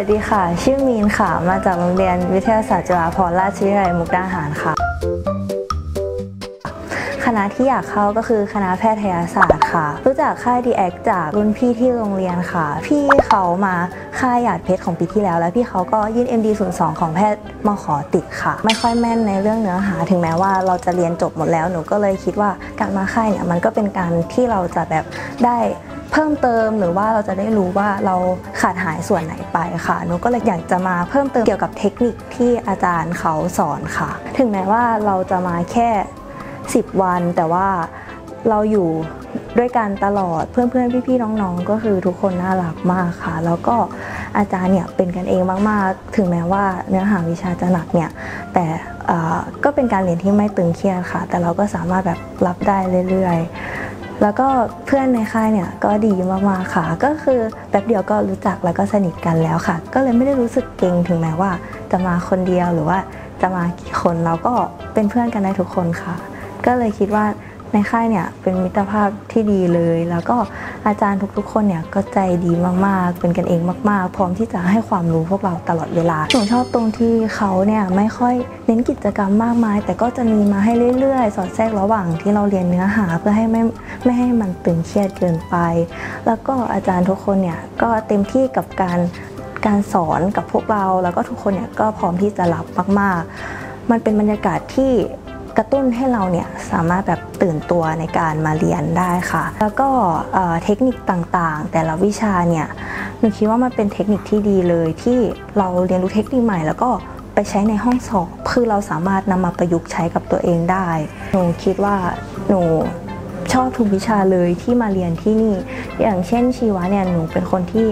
วัสดีค่ะชื่อมีนค่ะมาจากโรงเรียนวิทยาศาสตร์จุฬาภรณราชวิทยาลัยมุกดาหารค่ะคณะที่อยากเข้าก็คือคณะแพทยศาสตร์ค่ะรู้จักค่าย DX จากรุ่นพี่ที่โรงเรียนค่ะพี่เขามาค่ายหยาดเพชรของปีที่แล้วพี่เขาก็ยื่น MD02 ของแพทย์มาขอติดค่ะไม่ค่อยแม่นในเรื่องเนื้อหาถึงแม้ว่าเราจะเรียนจบหมดแล้วหนูก็เลยคิดว่าการมาค่ายเนี่ยมันก็เป็นการที่เราจะแบบได้เพิ่มเติมหรือว่าเราจะได้รู้ว่าเราขาดหายส่วนไหนไปค่ะหนูก็เลยอยากจะมาเพิ่มเติมเกี่ยวกับเทคนิคที่อาจารย์เขาสอนค่ะถึงแม้ว่าเราจะมาแค่10 วันแต่ว่าเราอยู่ด้วยกันตลอดเพื่อนๆพี่ๆน้องๆก็คือทุกคนน่ารักมากค่ะแล้วก็อาจารย์เนี่ยเป็นกันเองมากๆถึงแม้ว่าเนื้อหาวิชาจะหนักเนี่ยแต่ก็เป็นการเรียนที่ไม่ตึงเครียดค่ะแต่เราก็สามารถแบบรับได้เรื่อยๆแล้วก็เพื่อนในค่ายเนี่ยก็ดีมากๆค่ะก็คือแป๊บเดียวก็รู้จักแล้วก็สนิทกันแล้วค่ะก็เลยไม่ได้รู้สึกเกรงถึงแม้ว่าจะมาคนเดียวหรือว่าจะมากี่คนเราก็เป็นเพื่อนกันได้ทุกคนค่ะก็เลยคิดว่าในค่ายเนี่ยเป็นมิตรภาพที่ดีเลยแล้วก็อาจารย์ทุกๆคนเนี่ยก็ใจดีมากๆเป็นกันเองมากๆพร้อมที่จะให้ความรู้พวกเราตลอดเวลาหนูชอบตรงที่เขาเนี่ยไม่ค่อยเน้นกิจกรรมมากมายแต่ก็จะมีมาให้เรื่อยๆสอดแทรกระหว่างที่เราเรียนเนื้อหาเพื่อให้ไม่ให้มันตึงเครียดเกินไปแล้วก็อาจารย์ทุกคนเนี่ยก็เต็มที่กับการสอนกับพวกเราแล้วก็ทุกคนเนี่ยก็พร้อมที่จะรับมากๆมันเป็นบรรยากาศที่กระตุ้นให้เราเนี่ยสามารถแบบตื่นตัวในการมาเรียนได้ค่ะแล้วก็เทคนิคต่างๆแต่ละวิชาเนี่ยหนูคิดว่ามันเป็นเทคนิคที่ดีเลยที่เราเรียนรู้เทคนิคใหม่แล้วก็ไปใช้ในห้องสอบคือเราสามารถนำมาประยุกต์ใช้กับตัวเองได้หนูคิดว่าหนูชอบทุกวิชาเลยที่มาเรียนที่นี่อย่างเช่นชีวะเนี่ยหนูเป็นคนที่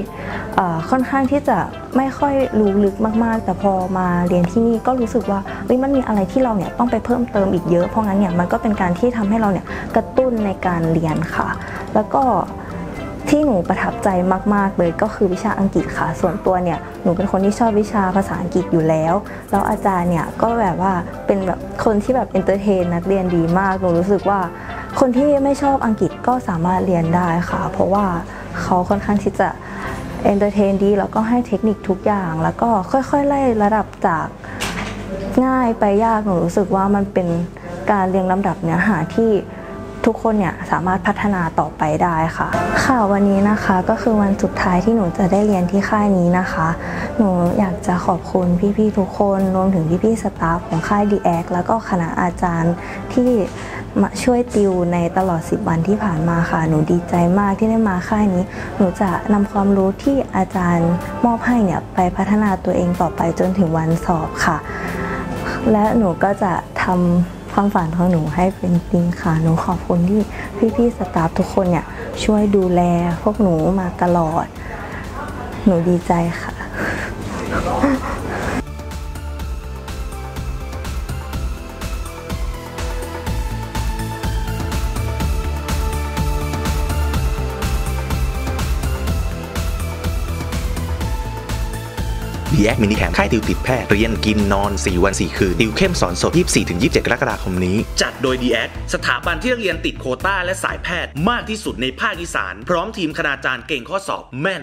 ค่อนข้างที่จะไม่ค่อยรู้ลึกมากๆแต่พอมาเรียนที่นี่ก็รู้สึกว่ามันมีอะไรที่เราเนี่ยต้องไปเพิ่มเติมอีกเยอะเพราะงั้นเนี่ยมันก็เป็นการที่ทำให้เราเนี่ยกระตุ้นในการเรียนค่ะแล้วก็ที่หนูประทับใจมากๆเลยก็คือวิชาอังกฤษค่ะส่วนตัวเนี่ยหนูเป็นคนที่ชอบวิชาภาษาอังกฤษอยู่แล้วอาจารย์เนี่ยก็แบบว่าเป็นแบบคนที่แบบเอนเตอร์เทนนักเรียนดีมากหนูรู้สึกว่าคนที่ไม่ชอบอังกฤษก็สามารถเรียนได้ค่ะเพราะว่าเขาค่อนข้างที่จะเอนเตอร์เทนดีแล้วก็ให้เทคนิคทุกอย่างแล้วก็ค่อยๆไล่ระดับจากง่ายไปยากหนูรู้สึกว่ามันเป็นการเรียงลำดับเนื้อหาที่ทุกคนเนี่ยสามารถพัฒนาต่อไปได้ค่ะวันนี้นะคะก็คือวันสุดท้ายที่หนูจะได้เรียนที่ค่ายนี้นะคะหนูอยากจะขอบคุณพี่ๆทุกคนรวมถึงพี่ๆสตาฟของค่าย DX แล้วก็คณะอาจารย์ที่มาช่วยติวในตลอด10 วันที่ผ่านมาค่ะหนูดีใจมากที่ได้มาค่ายนี้หนูจะนำความรู้ที่อาจารย์มอบให้เนี่ยไปพัฒนาตัวเองต่อไปจนถึงวันสอบค่ะและหนูก็จะทำความฝันของหนูให้เป็นจริงค่ะหนูขอบคุณที่พี่ๆสตาฟทุกคนเนี่ยช่วยดูแลพวกหนูมาตลอดหนูดีใจค่ะDX มินิแคมป์ค่ายติวติดแพทย์เรียนกินนอน4 วัน 4 คืนติวเข้มสอนสด 24-27 กรกฎาคมนี้จัดโดย DX สถาบันที่นักเรียนติดโควต้าและสายแพทย์มากที่สุดในภาคอีสานพร้อมทีมคณาจารย์เก่งข้อสอบแม่น